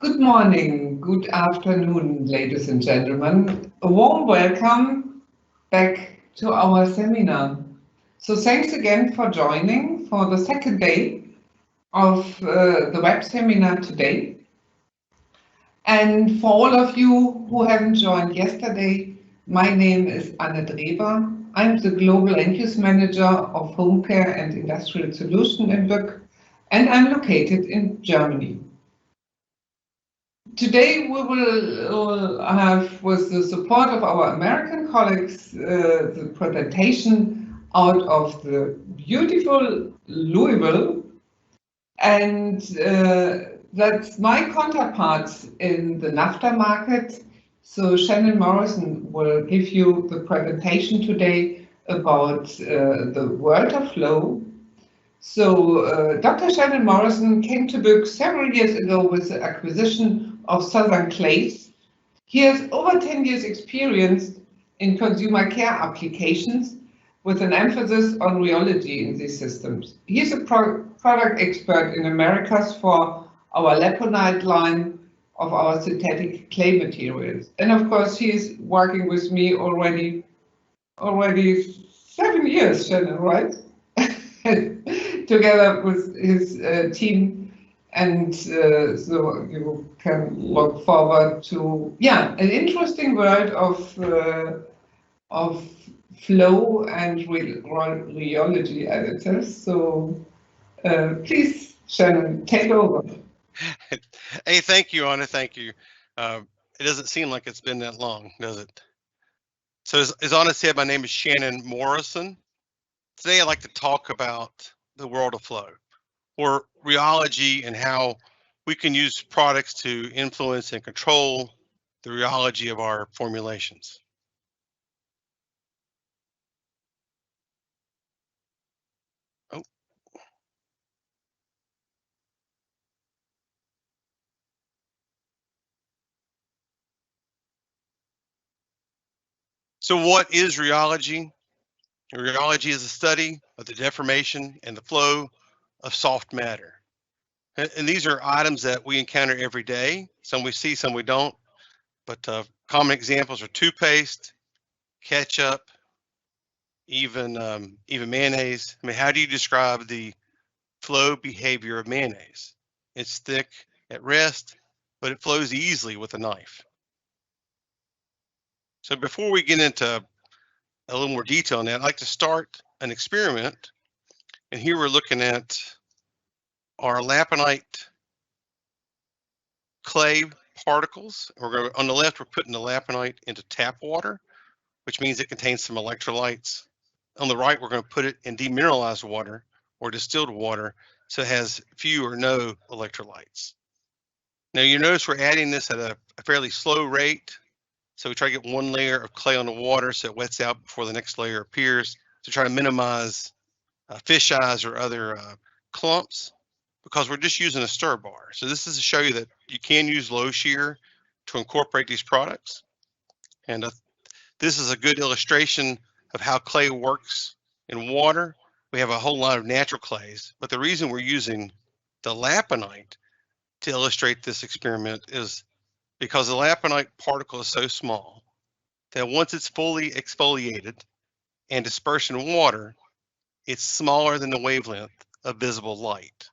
Good morning, good afternoon, ladies and gentlemen. A warm welcome back to our seminar. So thanks again for joining for the second day of the web seminar today. And for all of you who haven't joined yesterday, my name is Anne Drewer. I'm the Global End-Use Manager of Home Care and Industrial Solution in BYK, and I'm located in Germany. Today we will have, with the support of our American colleagues, the presentation out of the beautiful Louisville, and that's my counterparts in the NAFTA market. So Shannon Morrison will give you the presentation today about the world of flow. So Dr. Shannon Morrison came to BYK several years ago with the acquisition of Southern Clays. He has over 10 years experience in consumer care applications with an emphasis on rheology in these systems. He is a product expert in Americas for our Lapinite line of our synthetic clay materials. And of course, he is working with me already 7 years, Shannon, right? Together with his team, and so you can look forward to an interesting world of flow and rheology additives. So please, Shannon, take over. Hey, thank you, Anna. Thank you. It doesn't seem like it's been that long, does it? So as Anna said, my name is Shannon Morrison. Today I'd like to talk about the world of flow, or rheology, and how we can use products to influence and control the rheology of our formulations. Oh. So what is rheology? Rheology is a study of the deformation and the flow of soft matter. And these are items that we encounter every day. Some we see, some we don't. But common examples are toothpaste, ketchup, even mayonnaise. I mean, how do you describe the flow behavior of mayonnaise? It's thick at rest, but it flows easily with a knife. So before we get into a little more detail on that, I'd like to start an experiment. And here we're looking at our Lapinite clay particles. On the left, we're putting the Lapinite into tap water, which means it contains some electrolytes. On the right, we're going to put it in demineralized water or distilled water, so it has few or no electrolytes. Now you notice we're adding this at a fairly slow rate. So we try to get one layer of clay on the water so it wets out before the next layer appears, to try to minimize fish eyes or other clumps, because we're just using a stir bar. So this is to show you that you can use low shear to incorporate these products. And this is a good illustration of how clay works in water. We have a whole lot of natural clays, but the reason we're using the Lapinite to illustrate this experiment is because the Lapinite particle is so small that once it's fully exfoliated and dispersed in water, it's smaller than the wavelength of visible light.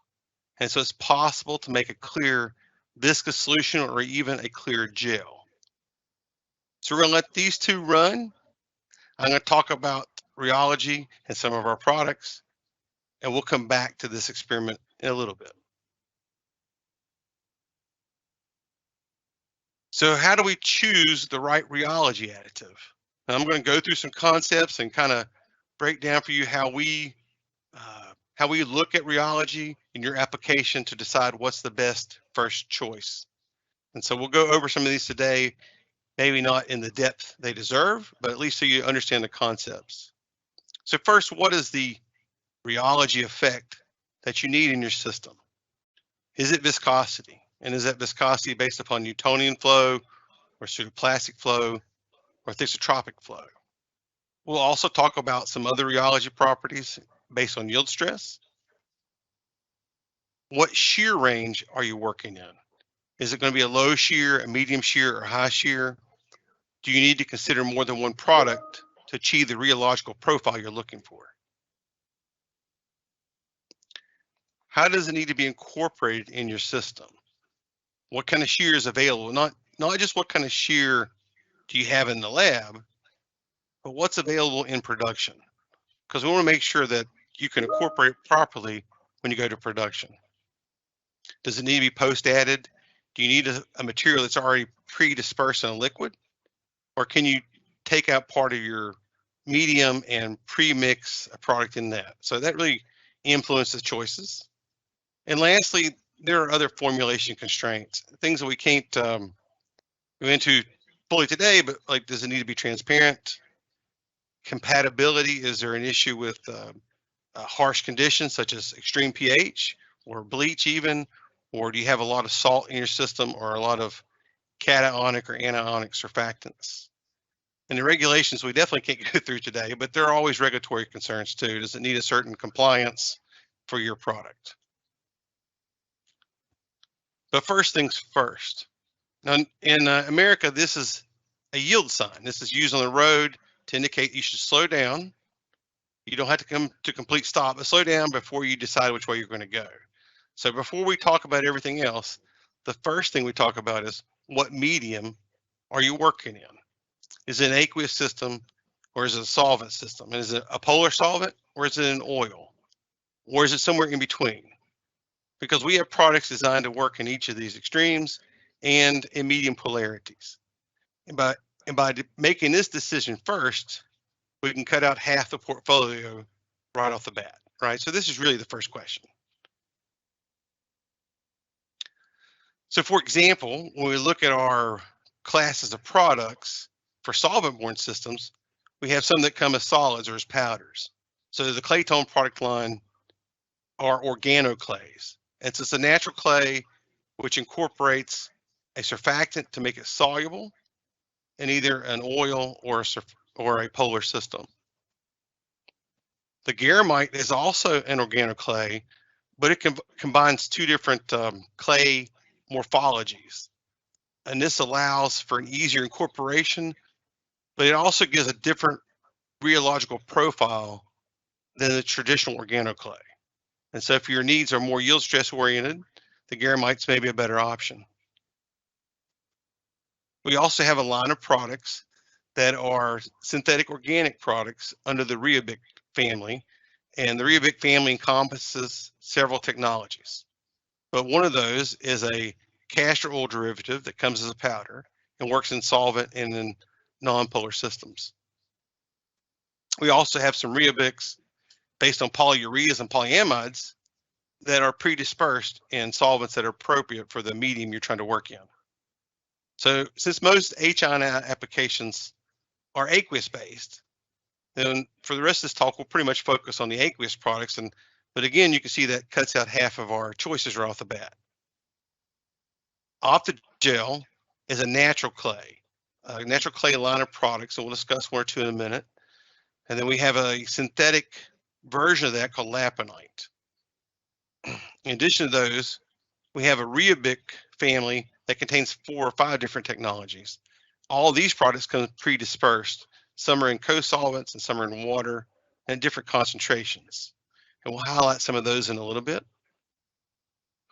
And so it's possible to make a clear viscous solution or even a clear gel. So we're going to let these two run. I'm going to talk about rheology and some of our products, and we'll come back to this experiment in a little bit. So how do we choose the right rheology additive? Now I'm going to go through some concepts and kind of break down for you how we look at rheology in your application to decide what's the best first choice. And so we'll go over some of these today, maybe not in the depth they deserve, but at least so you understand the concepts. So first, what is the rheology effect that you need in your system? Is it viscosity? And is that viscosity based upon Newtonian flow or pseudoplastic flow or thixotropic flow? We'll also talk about some other rheology properties based on yield stress. What shear range are you working in? Is it going to be a low shear, a medium shear, or high shear? Do you need to consider more than one product to achieve the rheological profile you're looking for? How does it need to be incorporated in your system? What kind of shear is available? Not just what kind of shear do you have in the lab, but what's available in production? Because we want to make sure that you can incorporate it properly when you go to production. Does it need to be post-added? Do you need a material that's already pre-dispersed in a liquid? Or can you take out part of your medium and pre-mix a product in that? So that really influences choices. And lastly, there are other formulation constraints, things that we can't go into fully today, but like, does it need to be transparent? Compatibility, is there an issue with harsh conditions such as extreme pH or bleach even, or do you have a lot of salt in your system or a lot of cationic or anionic surfactants? And the regulations we definitely can't go through today, but there are always regulatory concerns too. Does it need a certain compliance for your product? But first things first. Now in America, this is a yield sign. This is used on the road to indicate you should slow down. You don't have to come to complete stop, but slow down before you decide which way you're going to go. So before we talk about everything else, the first thing we talk about is what medium are you working in? Is it an aqueous system or is it a solvent system? And is it a polar solvent or is it an oil? Or is it somewhere in between? Because we have products designed to work in each of these extremes and in medium polarities. And by making this decision first, we can cut out half the portfolio right off the bat, right? So this is really the first question. So for example, when we look at our classes of products for solvent-borne systems, we have some that come as solids or as powders. So the Claytone product line are organoclays. And so it's a natural clay which incorporates a surfactant to make it soluble in either an oil or a polar system. The garamite is also an organoclay, but it combines two different clay morphologies. And this allows for an easier incorporation, but it also gives a different rheological profile than the traditional organoclay. And so if your needs are more yield stress oriented, the garamite's maybe a better option. We also have a line of products that are synthetic organic products under the Reabix family. And the Reabix family encompasses several technologies. But one of those is a castor oil derivative that comes as a powder and works in solvent and in non-polar systems. We also have some Reabix based on polyureas and polyamides that are pre-dispersed in solvents that are appropriate for the medium you're trying to work in. So since most HI applications are aqueous based, then for the rest of this talk, we'll pretty much focus on the aqueous products. But again, you can see that cuts out half of our choices right off the bat. Off the gel is a natural clay line of products, and we'll discuss one or two in a minute. And then we have a synthetic version of that called Lapinite. In addition to those, we have a Reabix family that contains 4 or 5 different technologies. All of these products come pre-dispersed. Some are in co-solvents and some are in water and different concentrations. And we'll highlight some of those in a little bit.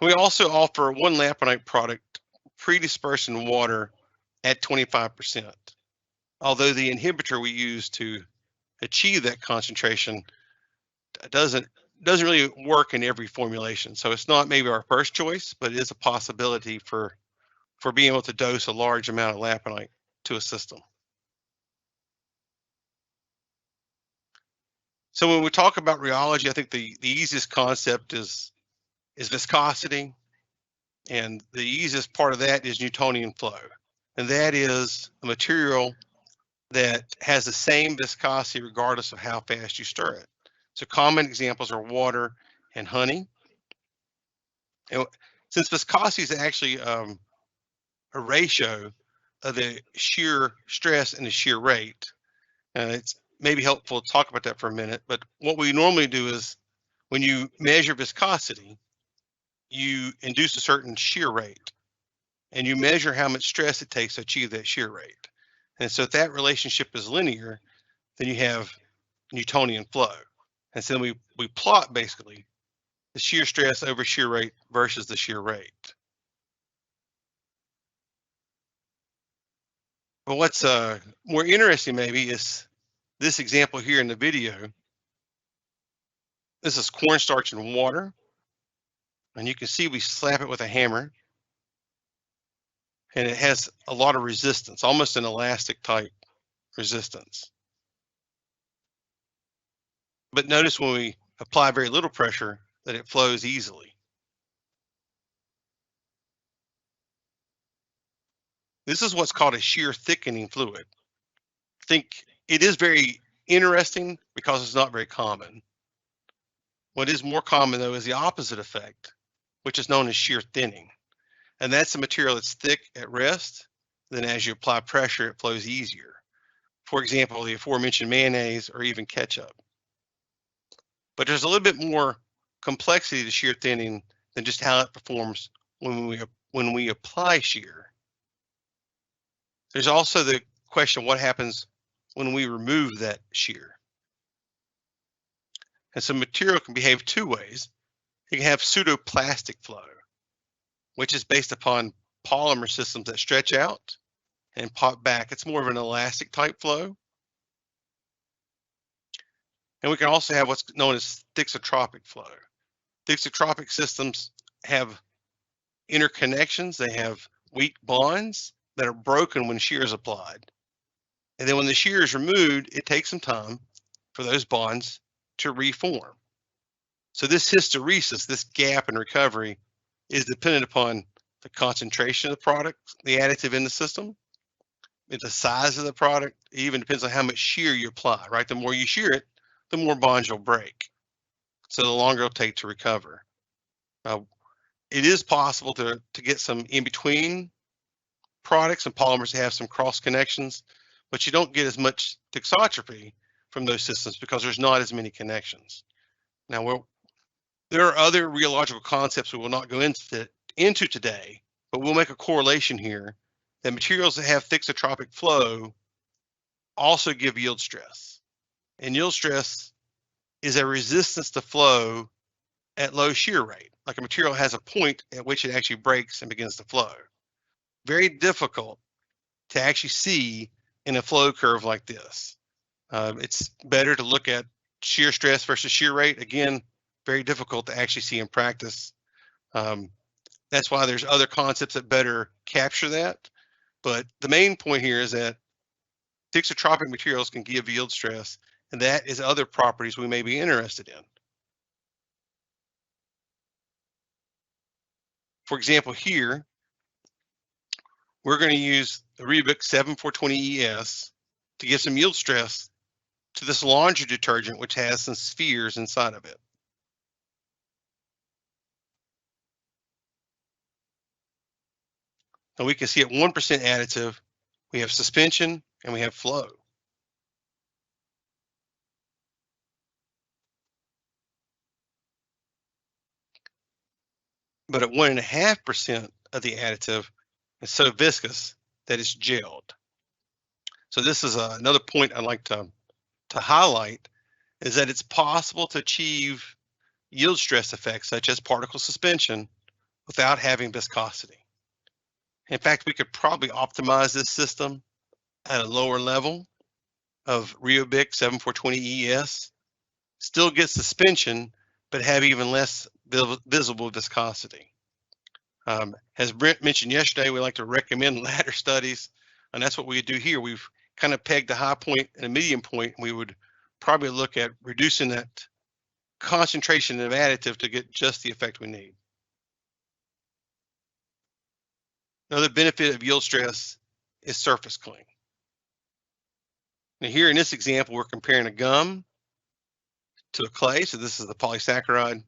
We also offer one Lapinite product pre-dispersed in water at 25%. Although the inhibitor we use to achieve that concentration doesn't really work in every formulation. So it's not maybe our first choice, but it is a possibility for being able to dose a large amount of Lapinite to a system. So when we talk about rheology, I think the easiest concept is viscosity. And the easiest part of that is Newtonian flow. And that is a material that has the same viscosity regardless of how fast you stir it. So common examples are water and honey. And since viscosity is actually a ratio of the shear stress and the shear rate, it's maybe helpful to talk about that for a minute. But what we normally do is when you measure viscosity, you induce a certain shear rate. and you measure how much stress it takes to achieve that shear rate. And so if that relationship is linear, then you have Newtonian flow. And so we plot basically the shear stress over shear rate versus the shear rate. But what's more interesting maybe is this example here in the video. This is cornstarch and water. And you can see we slap it with a hammer. And it has a lot of resistance, almost an elastic type resistance. But notice when we apply very little pressure that it flows easily. This is what's called a shear thickening fluid. I think it is very interesting because it's not very common. What is more common though is the opposite effect, which is known as shear thinning. And that's a material that's thick at rest, then as you apply pressure, it flows easier. For example, the aforementioned mayonnaise or even ketchup. But there's a little bit more complexity to shear thinning than just how it performs when we apply shear. There's also the question of what happens when we remove that shear. And so material can behave two ways. It can have pseudoplastic flow, which is based upon polymer systems that stretch out and pop back. It's more of an elastic type flow. And we can also have what's known as thixotropic flow. Thixotropic systems have interconnections. They have weak bonds that are broken when shear is applied. And then when the shear is removed, it takes some time for those bonds to reform. So this hysteresis, this gap in recovery, is dependent upon the concentration of the product, the additive in the system, the size of the product. It even depends on how much shear you apply, right? The more you shear it, the more bonds you'll break. So the longer it'll take to recover. It is possible to get some in-between products and polymers to have some cross connections, but you don't get as much thixotropy from those systems because there's not as many connections. Now, there are other rheological concepts we will not go into today, but we'll make a correlation here that materials that have thixotropic flow also give yield stress. And yield stress is a resistance to flow at low shear rate. Like a material has a point at which it actually breaks and begins to flow. Very difficult to actually see in a flow curve like this. It's better to look at shear stress versus shear rate. Again, very difficult to actually see in practice. That's why there's other concepts that better capture that. But the main point here is that thixotropic materials can give yield stress, and that is other properties we may be interested in. For example, here, we're going to use the Reabix 7420ES to give some yield stress to this laundry detergent, which has some spheres inside of it. And we can see at 1% additive, we have suspension and we have flow. But at 1.5% of the additive, it's so viscous that it's gelled. So this is another point I'd like to highlight, is that it's possible to achieve yield stress effects such as particle suspension without having viscosity. In fact, we could probably optimize this system at a lower level of Reabix 7420ES, still get suspension, but have even less visible viscosity. As Brent mentioned yesterday, we like to recommend ladder studies, and that's what we do here. We've kind of pegged a high point and a medium point, and we would probably look at reducing that concentration of additive to get just the effect we need. Another benefit of yield stress is surface cling. Now here in this example, we're comparing a gum to a clay. So this is the polysaccharide.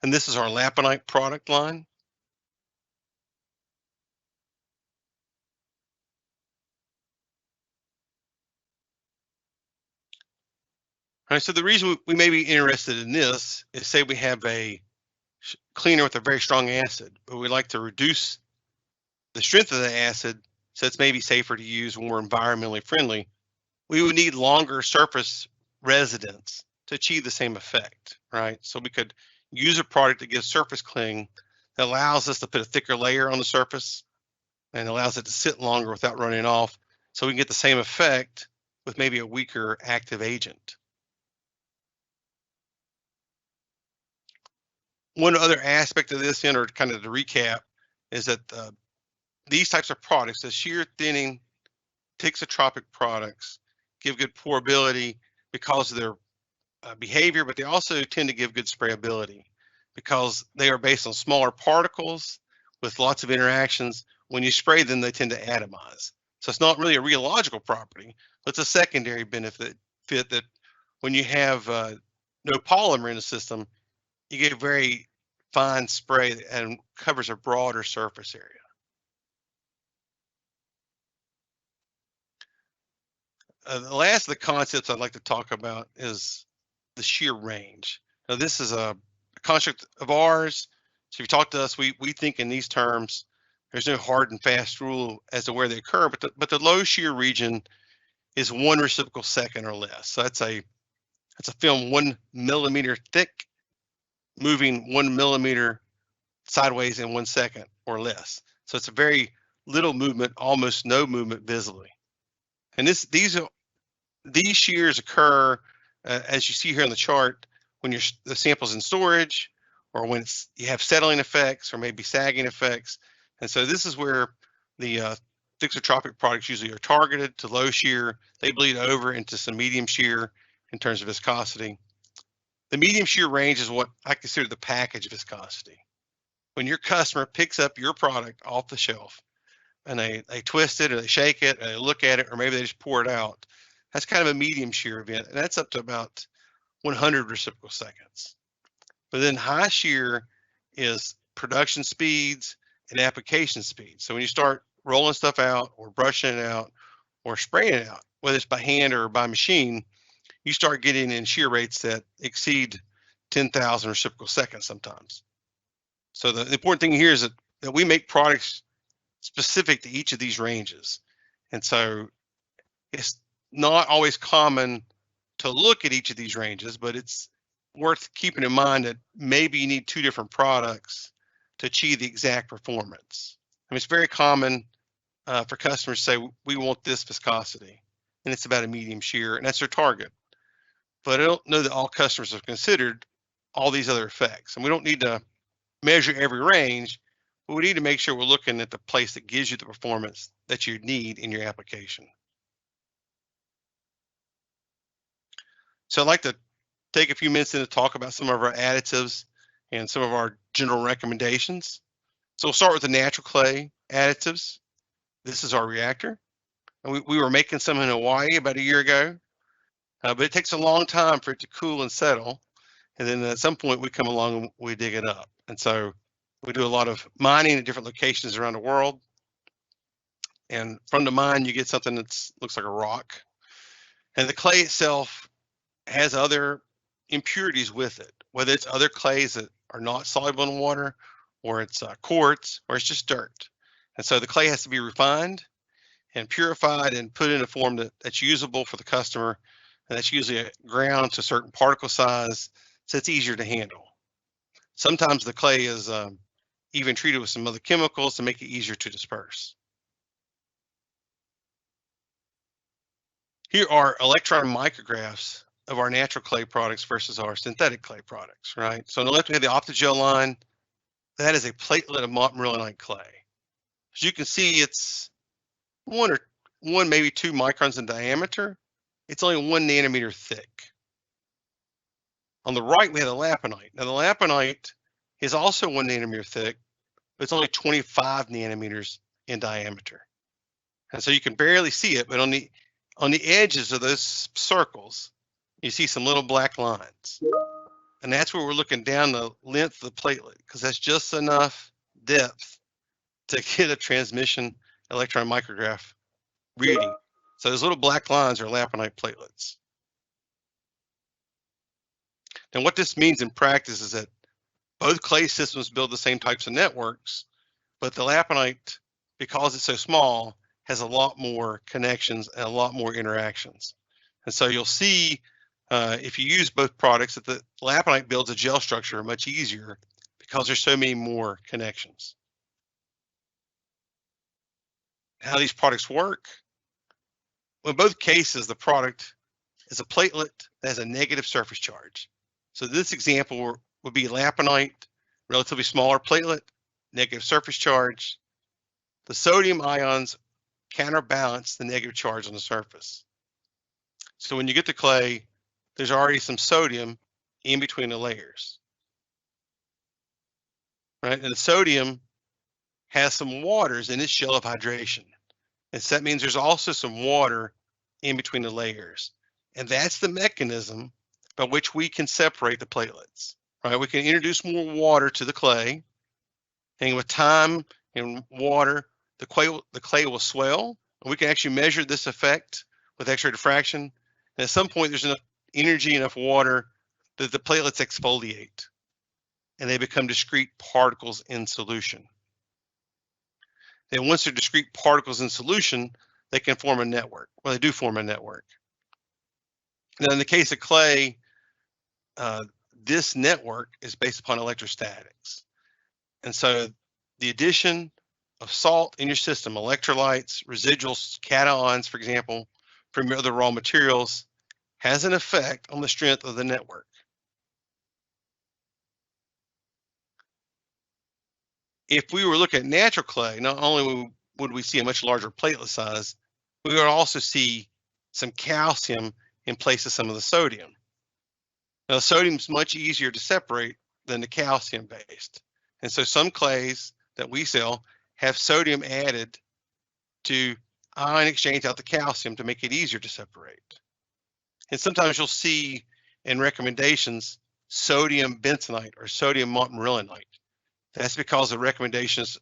And this is our Lapinite product line. All right, so the reason we may be interested in this is, say we have a cleaner with a very strong acid, but we like to reduce the strength of the acid so it's maybe safer to use when we're environmentally friendly. We would need longer surface residence to achieve the same effect, right? So we could use a product that gives surface cling that allows us to put a thicker layer on the surface and allows it to sit longer without running off, so we can get the same effect with maybe a weaker active agent. One other aspect of this, or kind of to recap, is that these types of products, the shear thinning, thixotropic products, give good pourability because of their behavior, but they also tend to give good sprayability because they are based on smaller particles with lots of interactions. When you spray them, they tend to atomize. So it's not really a rheological property, but it's a secondary benefit that when you have no polymer in the system, you get a very fine spray and covers a broader surface area. The last of the concepts I'd like to talk about is the shear range. Now, this is a construct of ours. So if you talk to us, we think in these terms. There's no hard and fast rule as to where they occur, but the low shear region is 1 reciprocal second or less. So that's a film 1 millimeter thick, moving 1 millimeter sideways in 1 second or less. So it's a very little movement, almost no movement visibly. And these shears occur as you see here on the chart when the sample's in storage, or when you have settling effects or maybe sagging effects. And so this is where the thixotropic products usually are targeted to low shear. They bleed over into some medium shear in terms of viscosity. The medium shear range is what I consider the package viscosity. When your customer picks up your product off the shelf and they twist it or they shake it or they look at it, or maybe they just pour it out, that's kind of a medium shear event, and that's up to about 100 reciprocal seconds. But then high shear is production speeds and application speeds. So when you start rolling stuff out or brushing it out or spraying it out, whether it's by hand or by machine, you start getting in shear rates that exceed 10,000 reciprocal seconds sometimes. So the important thing here is that we make products specific to each of these ranges. And so it's not always common to look at each of these ranges, but it's worth keeping in mind that maybe you need 2 different products to achieve the exact performance. I mean, it's very common for customers to say, we want this viscosity, and it's about a medium shear, and that's their target. But I don't know that all customers have considered all these other effects. And we don't need to measure every range, but we need to make sure we're looking at the place that gives you the performance that you need in your application. So I'd like to take a few minutes to talk about some of our additives and some of our general recommendations. So we'll start with the natural clay additives. This is our reactor. And we were making some in Hawaii about a year ago, but it takes a long time for it to cool and settle. And then at some point we come along and we dig it up. And so we do a lot of mining at different locations around the world. And from the mine, you get something that looks like a rock. And the clay itself has other impurities with it, whether it's other clays that are not soluble in water, or it's quartz, or it's just dirt. And so the clay has to be refined and purified and put in a form that's usable for the customer. And that's usually ground to a certain particle size, so it's easier to handle. Sometimes the clay is even treated with some other chemicals to make it easier to disperse. Here are electron micrographs of our natural clay products versus our synthetic clay products, right? So on the left, we have the Optigel line. That is a platelet of Rheolite clay. As you can see, it's one, maybe 2 microns in diameter. It's only 1 nanometer thick. On the right, we have the Lapinite. Now, the Lapinite is also 1 nanometer thick, but it's only 25 nanometers in diameter. And so you can barely see it, but on the edges of those circles, you see some little black lines. And that's where we're looking down the length of the platelet, because that's just enough depth to get a transmission electron micrograph reading. So those little black lines are Lapinite platelets. Now, what this means in practice is that both clay systems build the same types of networks, but the Lapinite, because it's so small, has a lot more connections and a lot more interactions. And so you'll see if you use both products that the Lapinite builds a gel structure much easier because there's so many more connections. How these products work? Well, in both cases, the product is a platelet that has a negative surface charge. So this example would be Lapinite, relatively smaller platelet, negative surface charge. The sodium ions counterbalance the negative charge on the surface. So when you get to clay, there's already some sodium in between the layers, right? And the sodium has some waters in its shell of hydration. And so that means there's also some water in between the layers. And that's the mechanism by which we can separate the platelets, right? We can introduce more water to the clay, and with time and water, the clay will swell. And we can actually measure this effect with X-ray diffraction. And at some point, there's enough energy, enough water that the platelets exfoliate, and they become discrete particles in solution. And once they're discrete particles in solution, they can form a network. Well, they do form a network. Now, in the case of clay, this network is based upon electrostatics. And so the addition of salt in your system, electrolytes, residuals, cations, for example, from your other raw materials, has an effect on the strength of the network. If we were looking at natural clay, not only would we see a much larger platelet size, we would also see some calcium in place of some of the sodium. Now, sodium is much easier to separate than the calcium based. And so some clays that we sell have sodium added to ion exchange out the calcium to make it easier to separate. And sometimes you'll see in recommendations sodium bentonite or sodium montmorillonite. That's because the recommendations,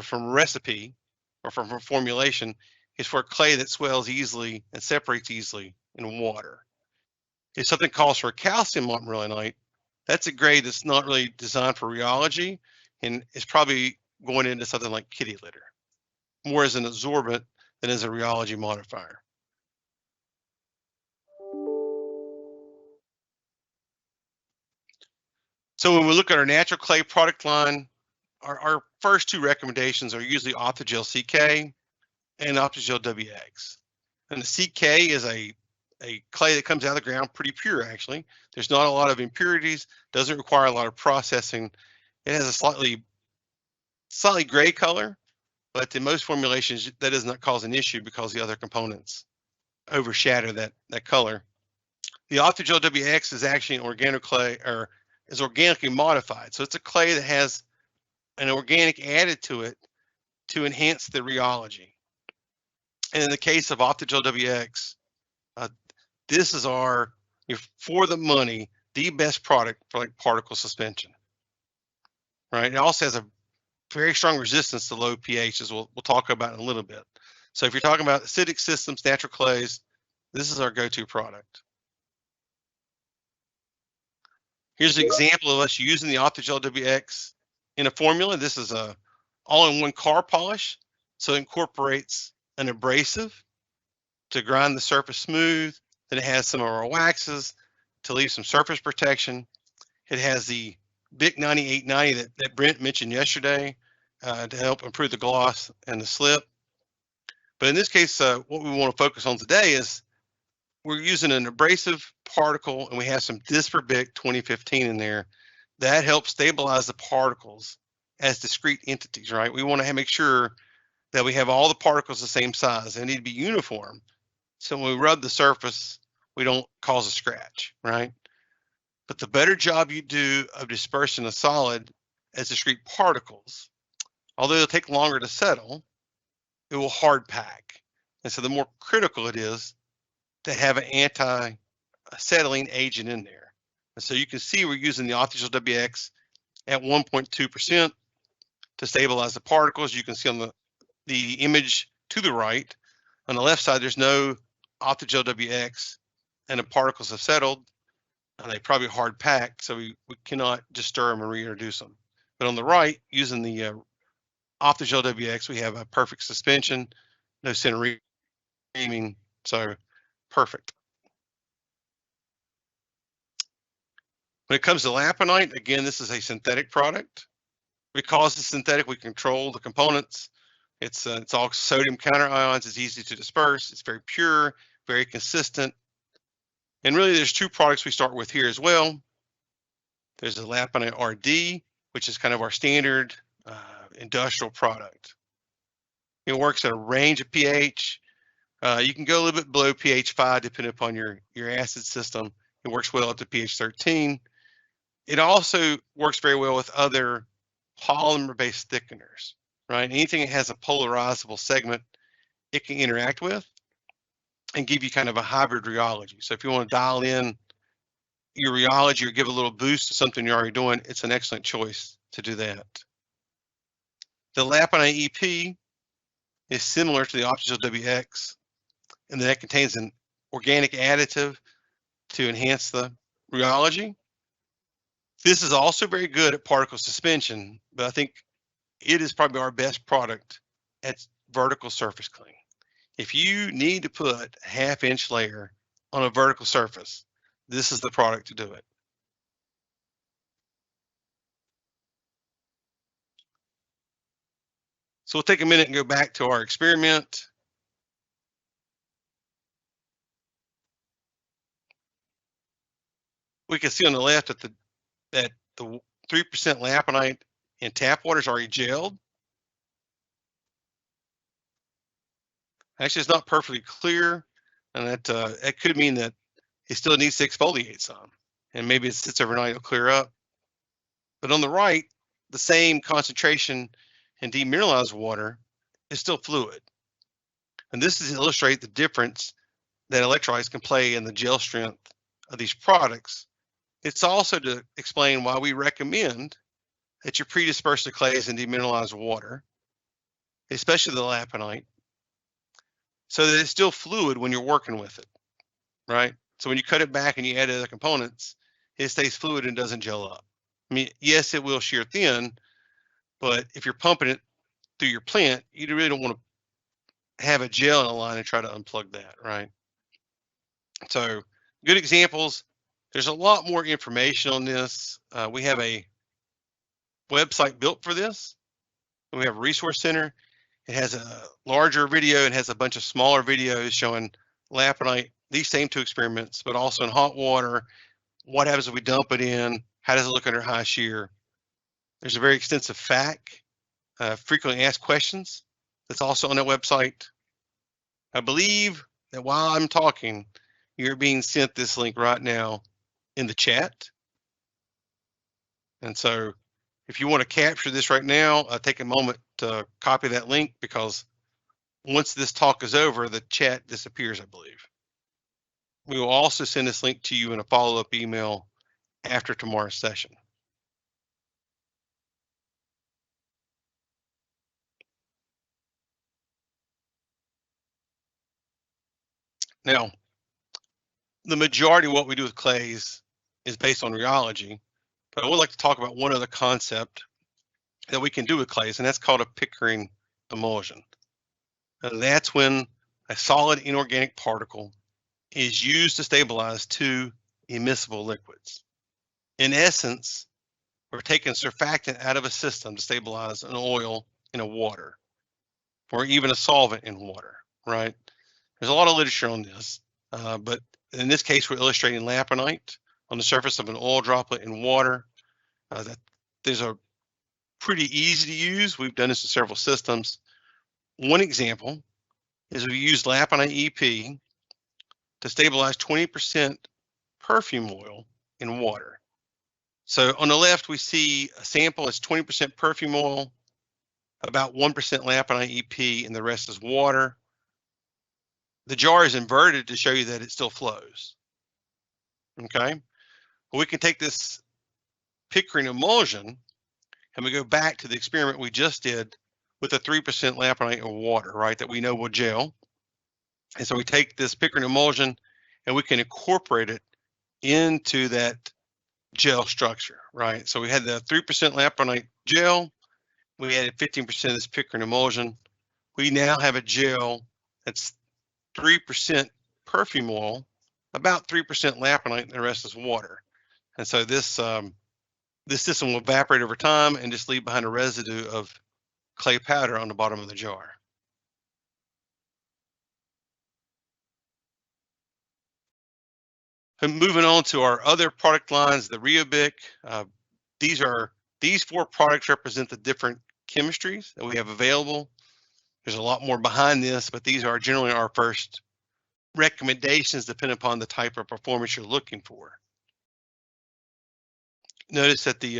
from recipe or from a formulation is for a clay that swells easily and separates easily in water. If something calls for calcium montmorillonite, that's a grade that's not really designed for rheology and is probably going into something like kitty litter, more as an absorbent than as a rheology modifier. So when we look at our natural clay product line, our first two recommendations are usually Optigel CK and Optigel WX. And the CK is a clay that comes out of the ground pretty pure, actually. There's not a lot of impurities, doesn't require a lot of processing. It has a slightly gray color, but in most formulations, that does not cause an issue because the other components overshadow that color. The Optigel WX is actually an organic clay, or is organically modified. So it's a clay that has an organic added to it to enhance the rheology. And in the case of Optigel WX, this is our, for the money, the best product for like particle suspension, right? It also has a very strong resistance to low pH, as we'll talk about in a little bit. So if you're talking about acidic systems, natural clays, this is our go-to product. Here's an example of us using the Optigel WX in a formula. This is a all-in-one car polish. So it incorporates an abrasive to grind the surface smooth. Then it has some of our waxes to leave some surface protection. It has the BIC 9890 that Brent mentioned yesterday to help improve the gloss and the slip. But in this case, what we want to focus on today is we're using an abrasive particle, and we have some Disper-BIC 2015 in there that helps stabilize the particles as discrete entities, right? We want to make sure that we have all the particles the same size. They need to be uniform. So when we rub the surface, we don't cause a scratch, right? But the better job you do of dispersing a solid as discrete particles, although it'll take longer to settle, it will hard pack. And so the more critical it is to have an anti-settling agent in there. And so you can see we're using the Optigel WX at 1.2% to stabilize the particles. You can see on the image to the right, on the left side, there's no Optigel WX and the particles have settled. and they probably hard packed, so we cannot just stir them and reintroduce them. But on the right, using the off-the-gel WX, we have a perfect suspension, no center reaming, so perfect. When it comes to Lapinite, again, this is a synthetic product. Because it's synthetic, we control the components. It's all sodium counter ions. It's easy to disperse. It's very pure, very consistent. And really, there's two products we start with here as well. There's the Lapinite RD, which is kind of our standard industrial product. It works at a range of pH. You can go a little bit below pH 5 depending upon your acid system. It works well up to pH 13. It also works very well with other polymer-based thickeners, right? Anything that has a polarizable segment, it can interact with and give you kind of a hybrid rheology. So if you want to dial in your rheology or give a little boost to something you're already doing, it's an excellent choice to do that. The Lapinite EP is similar to the optical WX, and that contains an organic additive to enhance the rheology. This is also very good at particle suspension, but I think it is probably our best product at vertical surface cleaning. If you need to put a half-inch layer on a vertical surface, this is the product to do it. So we'll take a minute and go back to our experiment. We can see on the left that the 3% Lapinite in tap water is already gelled. Actually, it's not perfectly clear, and that could mean that it still needs to exfoliate some, and maybe it sits overnight, it'll clear up. But on the right, the same concentration in demineralized water is still fluid. And this is to illustrate the difference that electrolytes can play in the gel strength of these products. It's also to explain why we recommend that you pre-disperse the clays in demineralized water, especially the Lapinite, so that it's still fluid when you're working with it, right? So when you cut it back and you add other components, it stays fluid and doesn't gel up. I mean, yes, it will shear thin, but if you're pumping it through your plant, you really don't want to have a gel in a line and try to unplug that, right? So good examples. There's a lot more information on this. We have a website built for this. We have a resource center. It has a larger video and has a bunch of smaller videos showing Lapinite, these same two experiments, but also in hot water. What happens if we dump it in? How does it look under high shear? There's a very extensive FAQ, frequently asked questions, that's also on that website. I believe that while I'm talking, you're being sent this link right now in the chat. And so if you want to capture this right now, take a moment to copy that link, because once this talk is over, the chat disappears, I believe. We will also send this link to you in a follow-up email after tomorrow's session. Now, the majority of what we do with clays is based on rheology, but I would like to talk about one other concept that we can do with clays, and that's called a Pickering emulsion. And that's when a solid inorganic particle is used to stabilize two immiscible liquids. In essence, we're taking surfactant out of a system to stabilize an oil in a water, or even a solvent in water, right? There's a lot of literature on this, but in this case, we're illustrating Lapinite on the surface of an oil droplet in water. These are pretty easy to use. We've done this in several systems. One example is we use Lapinite EP to stabilize 20% perfume oil in water. So on the left, we see a sample that's 20% perfume oil, about 1% Lapinite EP, and the rest is water. The jar is inverted to show you that it still flows. Okay, well, we can take this Pickering emulsion and we go back to the experiment we just did with a 3% Lapinite in water, right, that we know will gel. And so we take this Pickering emulsion and we can incorporate it into that gel structure, right? So we had the 3% Lapinite gel. We added 15% of this Pickering emulsion. We now have a gel that's 3% perfume oil, about 3% Lapinite, and the rest is water. And so this this system will evaporate over time and just leave behind a residue of clay powder on the bottom of the jar. And moving on to our other product lines, the Reabix. These 4 products represent the different chemistries that we have available. There's a lot more behind this, but these are generally our first recommendations depending upon the type of performance you're looking for. Notice that the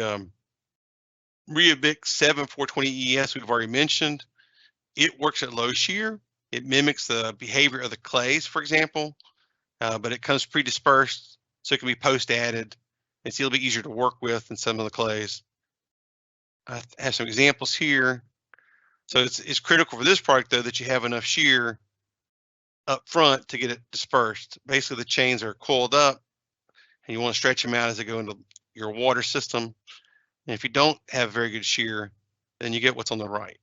Reabix 7420 ES we've already mentioned, it works at low shear. It mimics the behavior of the clays, for example, but it comes pre-dispersed, so it can be post-added. It's a little bit easier to work with than some of the clays. I have some examples here. So it's critical for this product, though, that you have enough shear up front to get it dispersed. Basically, the chains are coiled up, and you want to stretch them out as they go into your water system. And if you don't have very good shear, then you get what's on the right.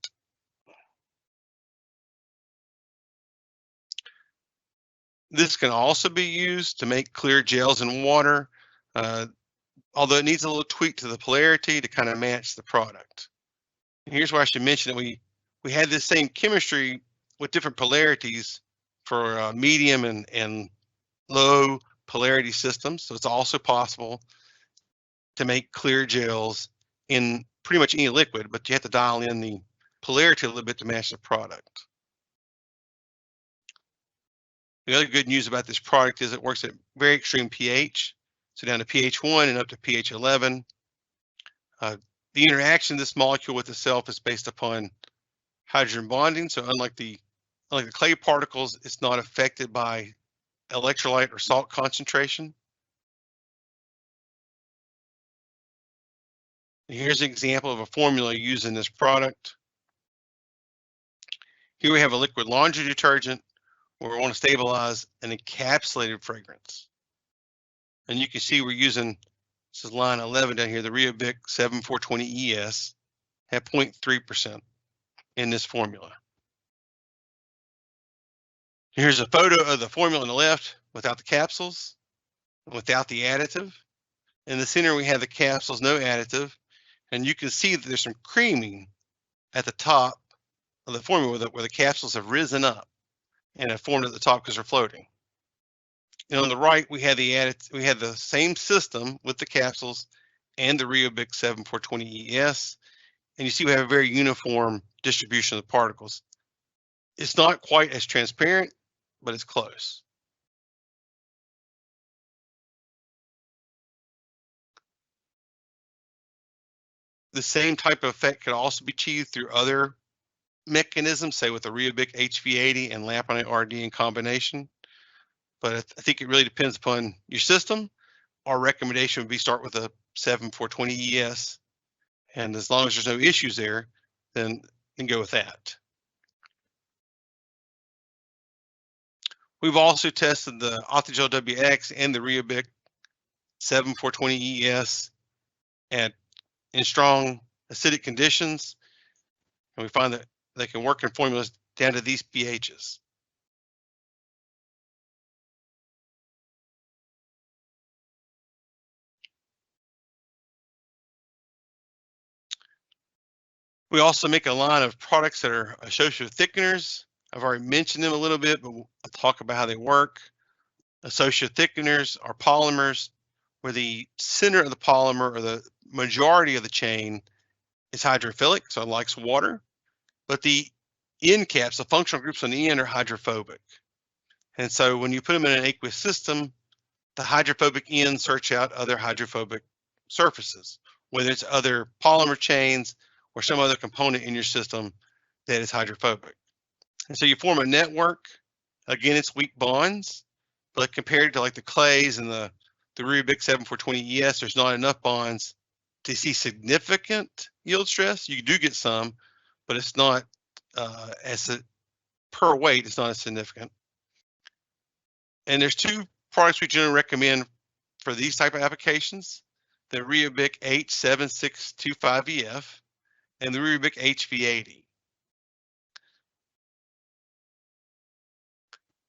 This can also be used to make clear gels in water, although it needs a little tweak to the polarity to kind of match the product. And here's where I should mention that we had this same chemistry with different polarities for medium and low polarity systems. So it's also possible to make clear gels in pretty much any liquid, but you have to dial in the polarity a little bit to match the product. The other good news about this product is it works at very extreme pH, so down to pH 1 and up to pH 11. The interaction of this molecule with itself is based upon hydrogen bonding. So unlike the clay particles, it's not affected by electrolyte or salt concentration. And here's an example of a formula used in this product. Here we have a liquid laundry detergent where we want to stabilize an encapsulated fragrance. And you can see we're using, this is line 11 down here, the Reabix 7420 ES at 0.3% in this formula. Here's a photo of the formula on the left without the capsules, without the additive. In the center, we have the capsules, no additive. And you can see that there's some creaming at the top of the formula where the capsules have risen up and have formed at the top because they're floating. And on the right, we have the same system with the capsules and the Reabix 7420 ES. And you see we have a very uniform distribution of the particles. It's not quite as transparent, but it's close. The same type of effect could also be achieved through other mechanisms, say with the Reabix HV80 and Lapinite RD in combination. But I think it really depends upon your system. Our recommendation would be start with a 7420 ES. And as long as there's no issues there, then go with that. We've also tested the Optigel WX and the Reabix 7420 ES in strong acidic conditions, and we find that they can work in formulas down to these pHs. We also make a line of products that are associative thickeners. I've already mentioned them a little bit, but I'll talk about how they work. Associative thickeners are polymers where the center of the polymer or the majority of the chain is hydrophilic, so it likes water, but the end caps, the functional groups on the end, are hydrophobic. And so when you put them in an aqueous system, the hydrophobic ends search out other hydrophobic surfaces, whether it's other polymer chains or some other component in your system that is hydrophobic. And so you form a network. Again, it's weak bonds, but compared to like the clays and the Reabix 7420 ES, there's not enough bonds to see significant yield stress. You do get some, but it's not per weight, it's not as significant. And there's two products we generally recommend for these type of applications, the Reabix H7625EF and the Reabix HV80.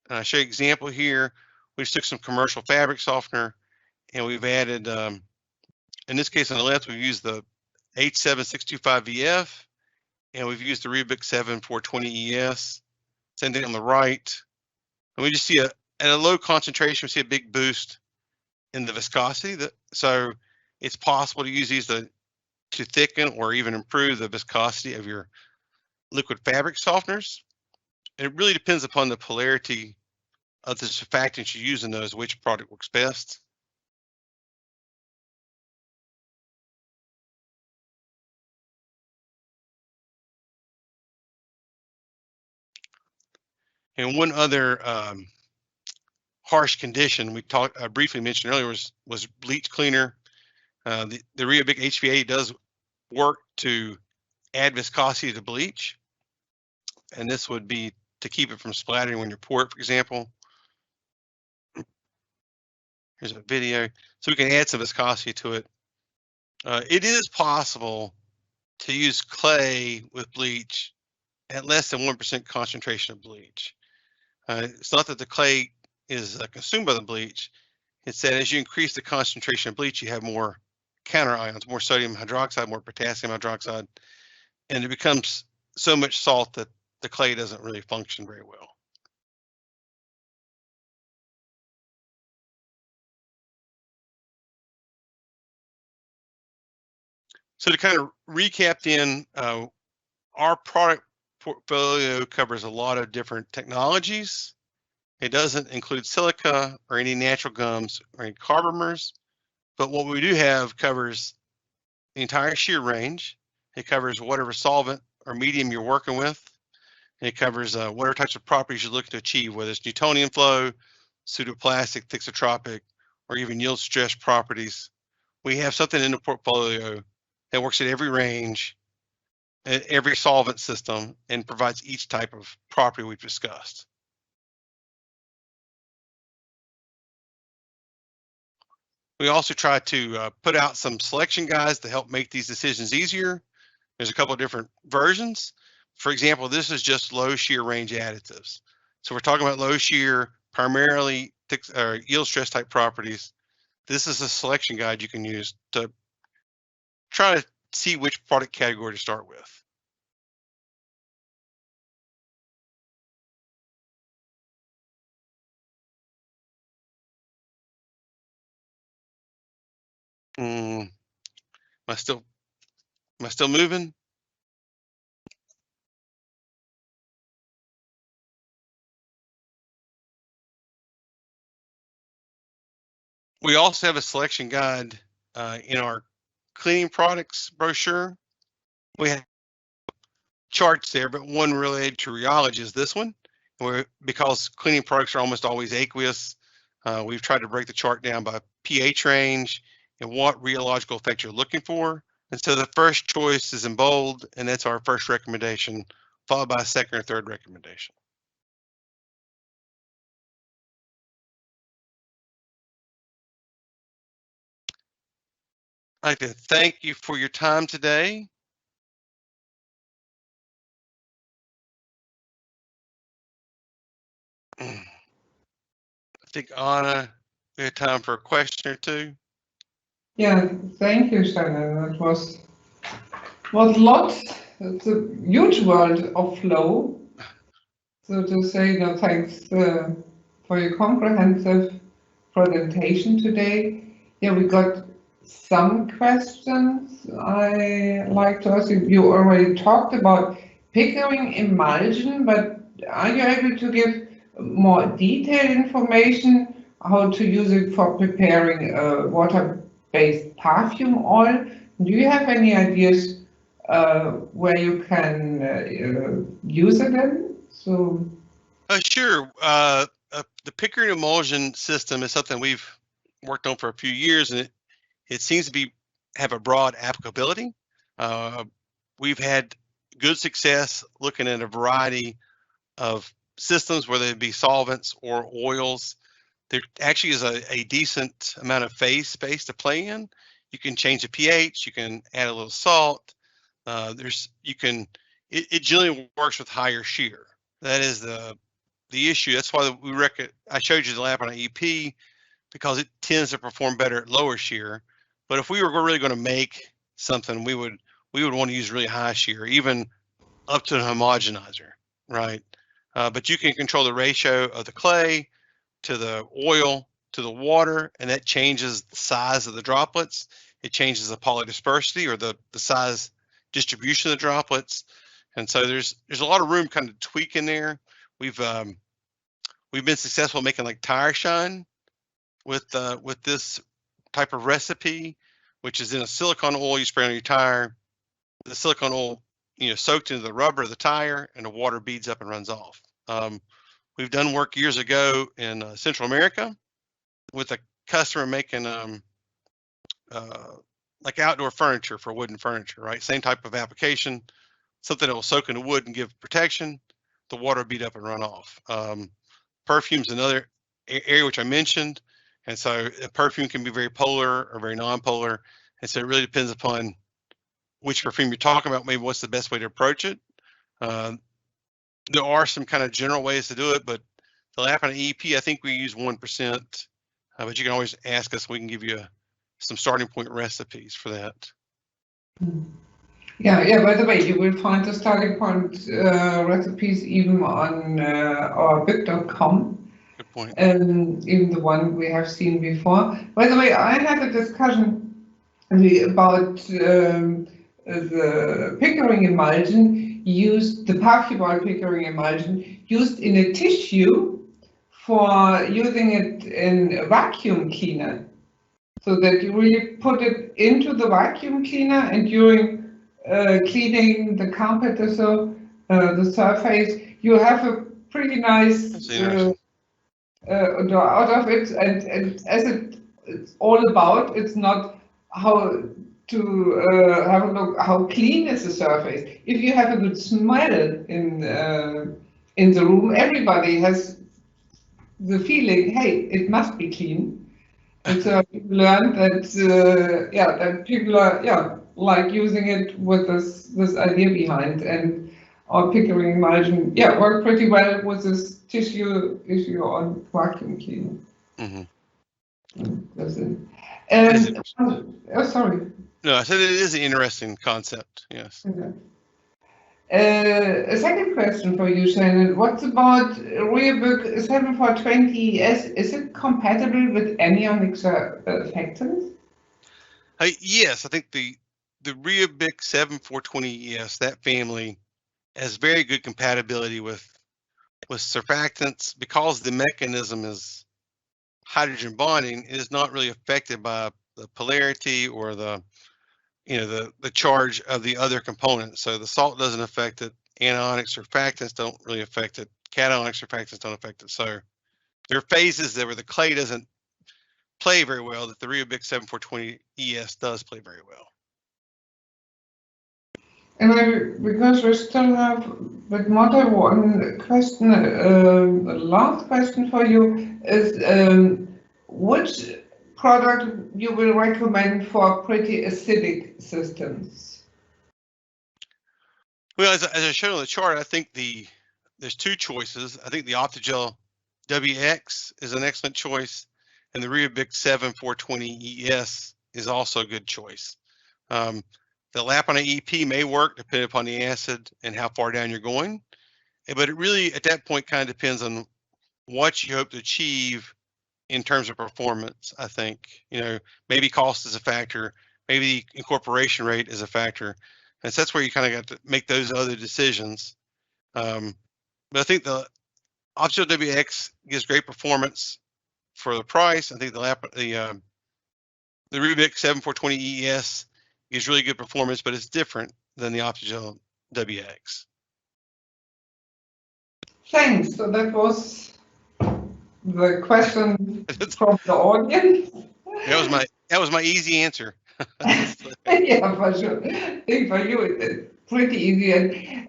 And I'll show you an example here. We just took some commercial fabric softener and we've added, in this case on the left, we've used the H7625EF and we've used the Reabix 7420ES. Same thing on the right. And we just see at a low concentration, we see a big boost in the viscosity. So it's possible to use these to thicken or even improve the viscosity of your liquid fabric softeners. It really depends upon the polarity of the surfactants you use in those, which product works best. And one other harsh condition we briefly mentioned earlier was bleach cleaner. The Reabix HV80 does work to add viscosity to bleach, and this would be to keep it from splattering when you pour it, for example. Here's a video, so we can add some viscosity to it. It is possible to use clay with bleach at less than 1% concentration of bleach. It's not that the clay is consumed by the bleach. It's that as you increase the concentration of bleach, you have more counter ions, more sodium hydroxide, more potassium hydroxide, and it becomes so much salt that the clay doesn't really function very well. So to kind of recap then, our product portfolio covers a lot of different technologies. It doesn't include silica or any natural gums or any carbomers, but what we do have covers the entire shear range. It covers whatever solvent or medium you're working with. It covers whatever types of properties you're looking to achieve, whether it's Newtonian flow, pseudoplastic, thixotropic, or even yield stress properties. We have something in the portfolio that works at every range, at every solvent system, and provides each type of property we've discussed. We also try to put out some selection guides to help make these decisions easier. There's a couple of different versions. For example, this is just low shear range additives. So we're talking about low shear, primarily yield stress type properties. This is a selection guide you can use to try to see which product category to start with. Am I still moving? We also have a selection guide in our cleaning products brochure. We have charts there, but one related to rheology is this one. Because cleaning products are almost always aqueous, we've tried to break the chart down by pH range and what rheological effect you're looking for. And so the first choice is in bold, and that's our first recommendation, followed by a second or third recommendation. I'd like to thank you for your time today. I think, Anna, we have time for a question or two. Yeah, thank you, Shannon. That was lots. It's a huge world of flow. So to say, no, thanks for your comprehensive presentation today. Yeah, we got some questions I like to ask you. You already talked about Pickering emulsion, but are you able to give more detailed information how to use it for preparing water-based perfume oil? Do you have any ideas where you can use it in? So. Sure. The Pickering emulsion system is something we've worked on for a few years, and it seems to have a broad applicability. We've had good success looking at a variety of systems, whether it be solvents or oils. there actually is a decent amount of phase space to play in. You can change the pH, you can add a little salt. It generally works with higher shear. That is the issue. That's why I showed you the Lapinite EP, because it tends to perform better at lower shear. But if we were really going to make something, we would want to use really high shear, even up to an homogenizer, right? But you can control the ratio of the clay to the oil to the water, and that changes the size of the droplets. It changes the polydispersity, or the size distribution of the droplets. And so there's a lot of room kind of tweak in there. We've been successful making like tire shine with this type of recipe, which is in a silicone oil you spray on your tire. The silicone oil, soaked into the rubber of the tire, and the water beads up and runs off. We've done work years ago in Central America with a customer making like outdoor furniture for wooden furniture, right? Same type of application, something that will soak in the wood and give protection. The water beat up and run off. Perfume's another area which I mentioned, and so a perfume can be very polar or very non-polar, and so it really depends upon which perfume you're talking about, maybe what's the best way to approach it. There are some kind of general ways to do it, but the Lapinite EP, I think we use 1%, but you can always ask us, we can give you some starting point recipes for that. Yeah, by the way, you will find the starting point recipes even on our book.com. Good point. Even the one we have seen before. By the way, I had a discussion about the Pickering emulsion used, the parfumable Pickering emulsion used in a tissue for using it in a vacuum cleaner. So that you really put it into the vacuum cleaner, and during cleaning the carpet or so, the surface, you have a pretty nice odor out of it. And as it's all about, it's not how to have a look how clean is the surface. If you have a good smell in the room, everybody has the feeling, hey, it must be clean. And so I've learned that that people are like using it with this idea behind, and our Pickering emulsion worked pretty well with this tissue issue on vacuum cleaner. That's it. Sorry. No, I said it is an interesting concept. Yes. Okay. A second question for you, Shannon. What about Reabix 7420 ES? Is it compatible with anionic surfactants? Yes, I think the Reabix 7420 ES, that family, has very good compatibility with surfactants, because the mechanism is hydrogen bonding. It is not really affected by the polarity or the charge of the other components. So the salt doesn't affect it. Anionic surfactants don't really affect it. Cationic surfactants don't affect it. So there are phases there where the clay doesn't play very well that the Reabix 7420 ES does play very well. And because we still have but more than one question, the last question for you is which product you will recommend for pretty acidic systems? Well, as I showed on the chart, I think there's two choices. I think the Optigel WX is an excellent choice, and the Reabix 7420 ES is also a good choice. The Lapinite EP may work depending upon the acid and how far down you're going, but it really, at that point, kind of depends on what you hope to achieve in terms of performance. I think, maybe cost is a factor, maybe the incorporation rate is a factor, and so that's where you kind of got to make those other decisions. But I think the Optigel WX gives great performance for the price. I think the Reabix 7420 ES gives really good performance, but it's different than the Optigel WX. Thanks. So that was the question from the audience. That was my easy answer. Yeah, for sure. I think for you it's pretty easy,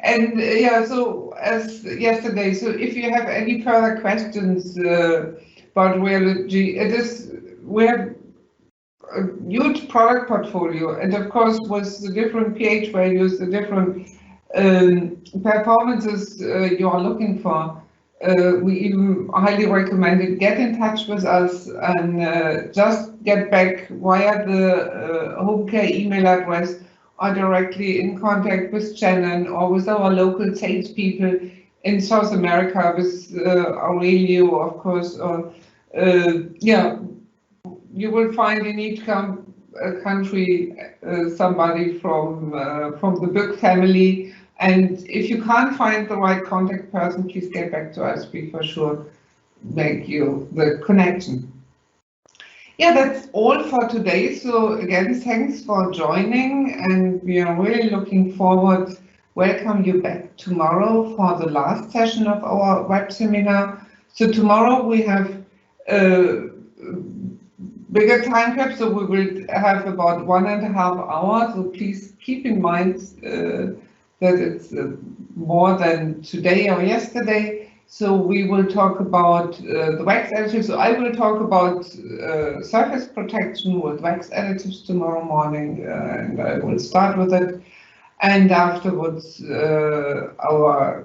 and so as yesterday. So if you have any further questions, about Rheology. We have a huge product portfolio, and of course, with the different pH values, the different performances you are looking for, we even highly recommend it. Get in touch with us and just get back via the Homecare email address, or directly in contact with Shannon or with our local salespeople in South America, with Aurelio, of course. Yeah, you will find in each country somebody from the BYK family. And if you can't find the right contact person, please get back to us. We for sure make you the connection. Yeah, that's all for today. So again, thanks for joining, and we are really looking forward. Welcome you back tomorrow for the last session of our web seminar. So tomorrow we have bigger time cap, so we will have about 1.5 hours. So please keep in mind that it's more than today or yesterday. So we will talk about the wax additives. So I will talk about surface protection with wax additives tomorrow morning, and I will start with it. And afterwards, our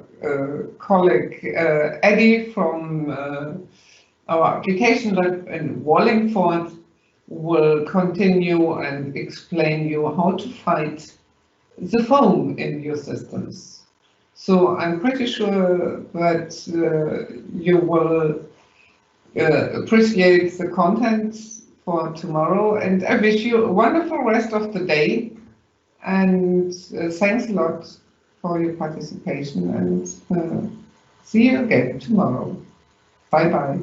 colleague Eddie from our application lab in Wallingford will continue and explain you how to fight the foam in your systems. So I'm pretty sure that you will appreciate the content for tomorrow, and I wish you a wonderful rest of the day, and thanks a lot for your participation, and see you again tomorrow. Bye bye.